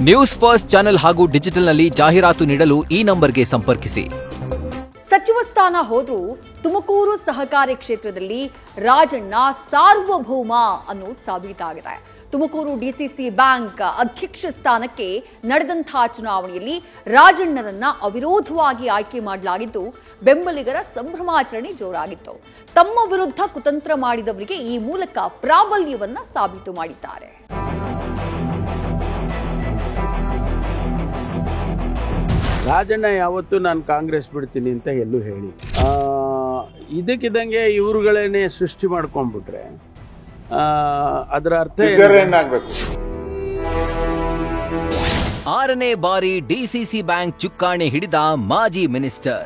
News first channel ಹಾಗೂ ಡಿಜಿಟಲ್ನಲ್ಲಿ ಜಾಹೀರಾತು ನೀಡಲು ಈ ನಂಬರ್ಗೆ ಸಂಪರ್ಕಿಸಿ. ಸಚಿವ ಸ್ಥಾನ ಹೋದ್ರೂ ತುಮಕೂರು ಸಹಕಾರಿ ಕ್ಷೇತ್ರದಲ್ಲಿ ರಾಜಣ್ಣ ಸಾರ್ವಭೌಮ ಅನ್ನೋದು ಸಾಬೀತಾಗಿದೆ. ತುಮಕೂರು ಡಿಸಿಸಿ ಬ್ಯಾಂಕ್ ಅಧ್ಯಕ್ಷ ಸ್ಥಾನಕ್ಕೆ ನಡೆದಂತಹ ಚುನಾವಣೆಯಲ್ಲಿ ರಾಜಣ್ಣರನ್ನ ಅವಿರೋಧವಾಗಿ ಆಯ್ಕೆ ಮಾಡಲಾಗಿದ್ದು, ಬೆಂಬಲಿಗರ ಸಂಭ್ರಮಾಚರಣೆ ಜೋರಾಗಿತ್ತು. ತಮ್ಮ ವಿರುದ್ಧ ಕುತಂತ್ರ ಮಾಡಿದವರಿಗೆ ಈ ಮೂಲಕ ಪ್ರಾಬಲ್ಯವನ್ನ ಸಾಬೀತು ಮಾಡಿದ್ದಾರೆ. ರಾಜಣ್ಣ ಯಾವತ್ತೂ ನಾನು ಕಾಂಗ್ರೆಸ್ ಬಿಡ್ತೀನಿ ಅಂತ ಎಲ್ಲೂ ಹೇಳಿ, ಇದಕ್ಕಿದ್ದಂಗೆ ಇವ್ರುಗಳೇನೆ ಸೃಷ್ಟಿ ಮಾಡ್ಕೊಂಡ್ಬಿಟ್ರೆ ಅದರ ಅರ್ಥ ಏನಾಗಬೇಕು? 6ನೇ ಬಾರಿ ಡಿಸಿಸಿ ಬ್ಯಾಂಕ್ ಚುಕ್ಕಾಣಿ ಹಿಡಿದ ಮಾಜಿ ಮಿನಿಸ್ಟರ್.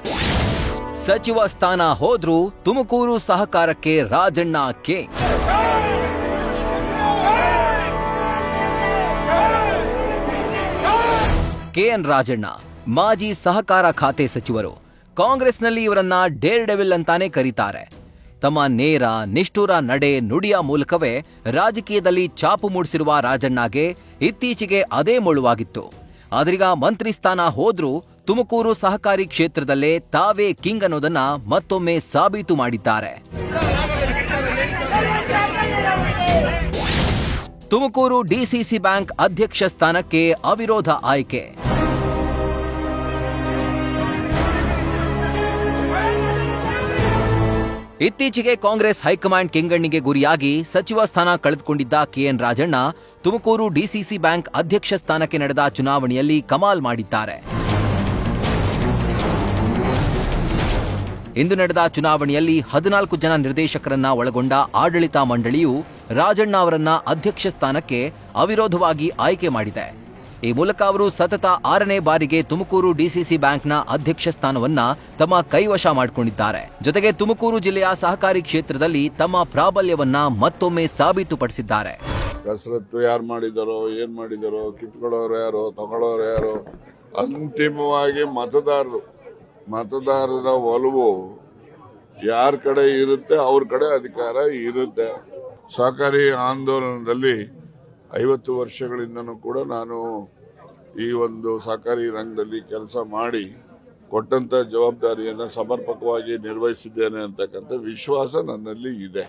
ಸಚಿವ ಸ್ಥಾನ ಹೋದ್ರೂ ತುಮಕೂರು ಸಹಕಾರಕ್ಕೆ ರಾಜಣ್ಣ ಕಿಂಗ್. ಕೆಎನ್ ರಾಜಣ್ಣ ಮಾಜಿ ಸಹಕಾರ ಖಾತೆ ಸಚಿವರು. ಕಾಂಗ್ರೆಸ್ನಲ್ಲಿ ಇವರನ್ನ ಡೇರ್ ಡೆವಿಲ್ ಅಂತಾನೆ ಕರೀತಾರೆ. ತಮ್ಮ ನೇರ ನಿಷ್ಠುರ ನಡೆ ನುಡಿಯ ಮೂಲಕವೇ ರಾಜಕೀಯದಲ್ಲಿ ಛಾಪು ಮೂಡಿಸಿರುವ ರಾಜಣ್ಣಗೆ ಇತ್ತೀಚೆಗೆ ಅದೇ ಮುಳುವಾಗಿತ್ತು. ಆದ್ರೀಗ ಮಂತ್ರಿ ಸ್ಥಾನ ಹೋದ್ರೂ ತುಮಕೂರು ಸಹಕಾರಿ ಕ್ಷೇತ್ರದಲ್ಲೇ ತಾವೇ ಕಿಂಗ್ ಅನ್ನೋದನ್ನ ಮತ್ತೊಮ್ಮೆ ಸಾಬೀತು ಮಾಡಿದ್ದಾರೆ. ತುಮಕೂರು ಡಿಸಿಸಿ ಬ್ಯಾಂಕ್ ಅಧ್ಯಕ್ಷ ಸ್ಥಾನಕ್ಕೆ ಅವಿರೋಧ ಆಯ್ಕೆ. ಇತ್ತೀಚೆಗೆ ಕಾಂಗ್ರೆಸ್ ಹೈಕಮಾಂಡ್ ಕೆಂಗಣ್ಣಿಗೆ ಗುರಿಯಾಗಿ ಸಚಿವ ಸ್ಥಾನ ಕಳೆದುಕೊಂಡಿದ್ದ KN Rajanna Tumakuru DCC bank ಅಧ್ಯಕ್ಷ ಸ್ಥಾನಕ್ಕೆ ನಡೆದ ಚುನಾವಣೆಯಲ್ಲಿ ಕಮಾಲ್ ಮಾಡಿದ್ದಾರೆ. ಇಂದು ನಡೆದ ಚುನಾವಣೆಯಲ್ಲಿ 14 ಜನ ನಿರ್ದೇಶಕರನ್ನ ಒಳಗೊಂಡ ಆಡಳಿತ ಮಂಡಳಿಯು ರಾಜಣ್ಣ ಅವರನ್ನ ಅಧ್ಯಕ್ಷ ಸ್ಥಾನಕ್ಕೆ ಅವಿರೋಧವಾಗಿ ಆಯ್ಕೆ ಮಾಡಿದೆ. ಈ ಮೂಲಕ ಅವರು ಸತತ 6ನೇ ಬಾರಿಗೆ ತುಮಕೂರು ಡಿಸಿಸಿ ಬ್ಯಾಂಕ್ನ ಅಧ್ಯಕ್ಷ ಸ್ಥಾನವನ್ನ ತಮ್ಮ ಕೈವಶ ಮಾಡಿಕೊಂಡಿದ್ದಾರೆ. ಜೊತೆಗೆ ತುಮಕೂರು ಜಿಲ್ಲೆಯ ಸಹಕಾರಿ ಕ್ಷೇತ್ರದಲ್ಲಿ ತಮ್ಮ ಪ್ರಾಬಲ್ಯವನ್ನ ಮತ್ತೊಮ್ಮೆ ಸಾಬೀತುಪಡಿಸಿದ್ದಾರೆ. ಕಸರತ್ತು ಯಾರು ಮಾಡಿದಾರೋ, ಏನ್ ಮಾಡಿದಾರೋ, ಕಿತ್ಕೊಳ್ಳೋರು ಯಾರು, ತಗೊಳ್ಳೋರು ಯಾರು, ಅಂತಿಮವಾಗಿ ಮತದಾರರ ಒಲವು ಯಾರ ಕಡೆ ಇರುತ್ತೆ ಅವ್ರ ಕಡೆ ಅಧಿಕಾರ ಇರುತ್ತೆ. ಸಹಕಾರಿ ಆಂದೋಲನದಲ್ಲಿ 50 ವರ್ಷಗಳಿಂದನೂ ಕೂಡ ನಾನು ಈ ಒಂದು ಸಹಕಾರಿ ರಂಗದಲ್ಲಿ ಕೆಲಸ ಮಾಡಿ ಕೊಟ್ಟಂತ ಜವಾಬ್ದಾರಿಯನ್ನು ಸಮರ್ಪಕವಾಗಿ ನಿರ್ವಹಿಸಿದ್ದೇನೆ ಅಂತಕ್ಕಂಥ ವಿಶ್ವಾಸ ನನ್ನಲ್ಲಿ ಇದೆ.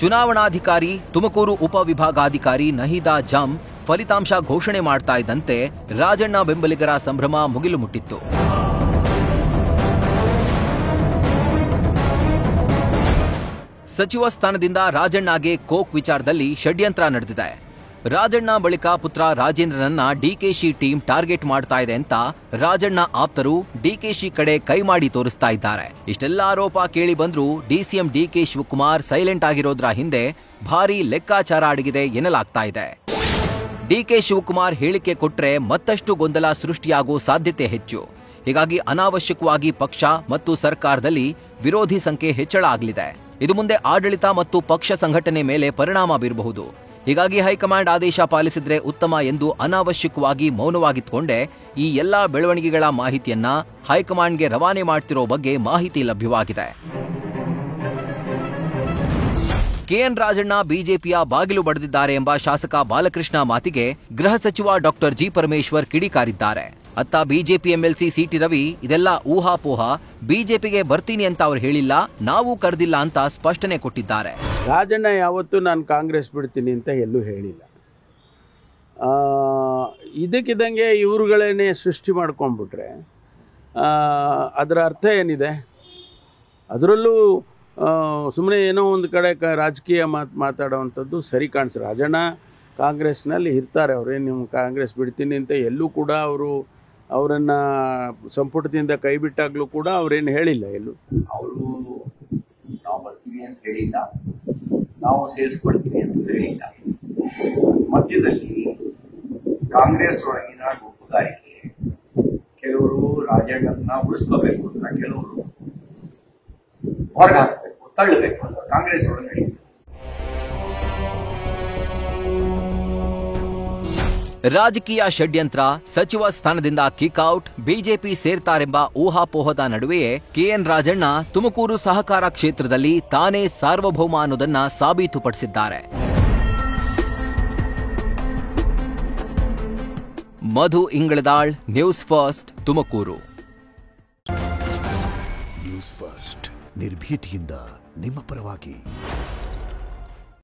ಚುನಾವಣಾಧಿಕಾರಿ ತುಮಕೂರು ಉಪವಿಭಾಗಾಧಿಕಾರಿ ನಹೀದಾ ಜಾಮ್ ಫಲಿತಾಂಶ ಘೋಷಣೆ ಮಾಡ್ತಾ ಇದ್ದಂತೆ ರಾಜಣ್ಣ ಬೆಂಬಲಿಗರ ಸಂಭ್ರಮ ಮುಗಿಲು ಮುಟ್ಟಿತ್ತು. ಸಚಿವ ಸ್ಥಾನದಿಂದ ರಾಜಣ್ಣಗೆ ಕೋಕ್ ವಿಚಾರದಲ್ಲಿ ಷಡ್ಯಂತ್ರ ನಡೆದಿದೆ. ರಾಜಣ್ಣ ಬಳಿಕ ಪುತ್ರ ರಾಜೇಂದ್ರನನ್ನ ಡಿಕೆಶಿ ಟೀಮ್ ಟಾರ್ಗೆಟ್ ಮಾಡ್ತಾ ಇದೆ ಅಂತ ರಾಜಣ್ಣ ಆಪ್ತರು ಡಿಕೆಶಿ ಕಡೆ ಕೈ ಮಾಡಿ ತೋರಿಸ್ತಾ ಇದ್ದಾರೆ. ಇಷ್ಟೆಲ್ಲ ಆರೋಪ ಕೇಳಿ ಬಂದ್ರೂ ಡಿಸಿಎಂ ಡಿಕೆ ಶಿವಕುಮಾರ್ ಸೈಲೆಂಟ್ ಆಗಿರೋದ್ರ ಹಿಂದೆ ಭಾರೀ ಲೆಕ್ಕಾಚಾರ ಅಡಗಿದೆ ಎನ್ನಲಾಗ್ತಾ ಇದೆ. ಡಿಕೆ ಶಿವಕುಮಾರ್ ಹೇಳಿಕೆ ಕೊಟ್ರೆ ಮತ್ತಷ್ಟು ಗೊಂದಲ ಸೃಷ್ಟಿಯಾಗುವ ಸಾಧ್ಯತೆ ಹೆಚ್ಚು. ಹೀಗಾಗಿ ಅನಾವಶ್ಯಕವಾಗಿ ಪಕ್ಷ ಮತ್ತು ಸರ್ಕಾರದಲ್ಲಿ ವಿರೋಧಿ ಸಂಖ್ಯೆ ಹೆಚ್ಚಳ ಆಗಲಿದೆ. ಇದು ಮುಂದೆ ಆಡಳಿತ ಮತ್ತು ಪಕ್ಷ ಸಂಘಟನೆ ಮೇಲೆ ಪರಿಣಾಮ ಬೀರಬಹುದು. ಹೀಗಾಗಿ ಹೈಕಮಾಂಡ್ ಆದೇಶ ಪಾಲಿಸಿದ್ರೆ ಉತ್ತಮ ಎಂದು ಅನಾವಶ್ಯಕವಾಗಿ ಮೌನವಾಗಿದ್ದುಕೊಂಡೇ ಈ ಎಲ್ಲಾ ಬೆಳವಣಿಗೆಗಳ ಮಾಹಿತಿಯನ್ನ ಹೈಕಮಾಂಡ್ಗೆ ರವಾನೆ ಮಾಡ್ತಿರೋ ಬಗ್ಗೆ ಮಾಹಿತಿ ಲಭ್ಯವಾಗಿದೆ. ಕೆಎನ್ ರಾಜಣ್ಣ ಬಿಜೆಪಿಯ ಬಾಗಿಲು ಬಡಿದಿದ್ದಾರೆ ಎಂಬ ಶಾಸಕ ಬಾಲಕೃಷ್ಣ ಮಾತಿಗೆ ಗೃಹ ಸಚಿವ ಡಾಕ್ಟರ್ ಜಿ ಪರಮೇಶ್ವರ್ ಕಿಡಿಕಾರಿದ್ದಾರೆ. ಅತ್ತ ಬಿಜೆಪಿ ಎಂಎಲ್ಸಿ ಸಿಟಿ ರವಿ ಇದೆಲ್ಲ ಊಹಾಪೋಹ, ಬಿಜೆಪಿಗೆ ಬರ್ತೀನಿ ಅಂತ ಅವ್ರು ಹೇಳಿಲ್ಲ, ನಾವು ಕರೆದಿಲ್ಲ ಅಂತ ಸ್ಪಷ್ಟನೆ ಕೊಟ್ಟಿದ್ದಾರೆ. ರಾಜಣ್ಣ ಯಾವತ್ತೂ ನಾನು ಕಾಂಗ್ರೆಸ್ ಬಿಡ್ತೀನಿ ಅಂತ ಎಲ್ಲೂ ಹೇಳಿಲ್ಲ, ಇದಕ್ಕಿದ್ದಂಗೆ ಇವ್ರುಗಳೇನೆ ಸೃಷ್ಟಿ ಮಾಡ್ಕೊಂಡ್ಬಿಟ್ರೆ ಅದರ ಅರ್ಥ ಏನಿದೆ? ಅದರಲ್ಲೂ ಸುಮ್ಮನೆ ಏನೋ ಒಂದು ಕಡೆ ರಾಜಕೀಯ ಮಾತಾಡೋವಂಥದ್ದು ಸರಿ ಕಾಣಿಸ್ತಾರೆ. ರಾಜಣ್ಣ ಕಾಂಗ್ರೆಸ್ನಲ್ಲಿ ಇರ್ತಾರೆ, ಅವರೇನು ನೀವು ಕಾಂಗ್ರೆಸ್ ಬಿಡ್ತೀನಿ ಅಂತ ಎಲ್ಲೂ ಕೂಡ ಅವರನ್ನು ಸಂಪುಟದಿಂದ ಕೈ ಬಿಟ್ಟಾಗಲೂ ಕೂಡ ಅವರೇನು ಹೇಳಿಲ್ಲ. ಎಲ್ಲೂ ಅವರು ನಾವು ಬರ್ತೀವಿ ಅಂತ ಹೇಳಿಲ್ಲ, ನಾವು ಸೇರಿಸ್ಕೊಳ್ತೀವಿ ಅಂತ ಹೇಳಿಲ್ಲ. ಮಧ್ಯದಲ್ಲಿ ಕಾಂಗ್ರೆಸ್ ಒಳಗಿನ ಗುಂಪುಗಾರಿಕೆ, ಕೆಲವರು ರಾಜಣ್ಣನ ಉಳಿಸ್ಕೋಬೇಕು ಅಂತ, ಕೆಲವರು ಹೊರಗೆ ಹಾಕಬೇಕು, ತಳ್ಳಬೇಕು ಅಂತ ಕಾಂಗ್ರೆಸ್ ಒಳಗೆ. ರಾಜಕೀಯ ಷಡ್ಯಂತ್ರ, ಸಚಿವ ಸ್ಥಾನದಿಂದ ಕಿಕ್ಔಟ್, ಬಿಜೆಪಿ ಸೇರ್ತಾರೆಂಬ ಊಹಾಪೋಹದ ನಡುವೆಯೇ ಕೆಎನ್ ರಾಜಣ್ಣ ತುಮಕೂರು ಸಹಕಾರ ಕ್ಷೇತ್ರದಲ್ಲಿ ತಾನೇ ಸಾರ್ವಭೌಮ ಅನ್ನೋದನ್ನ ಸಾಬೀತುಪಡಿಸಿದ್ದಾರೆ. Madhu Ingaladal, news first, Tumakuru. News first ನಿರ್ಭೀತಿಯಿಂದ ನಿಮ್ಮ ಪರವಾಗಿ.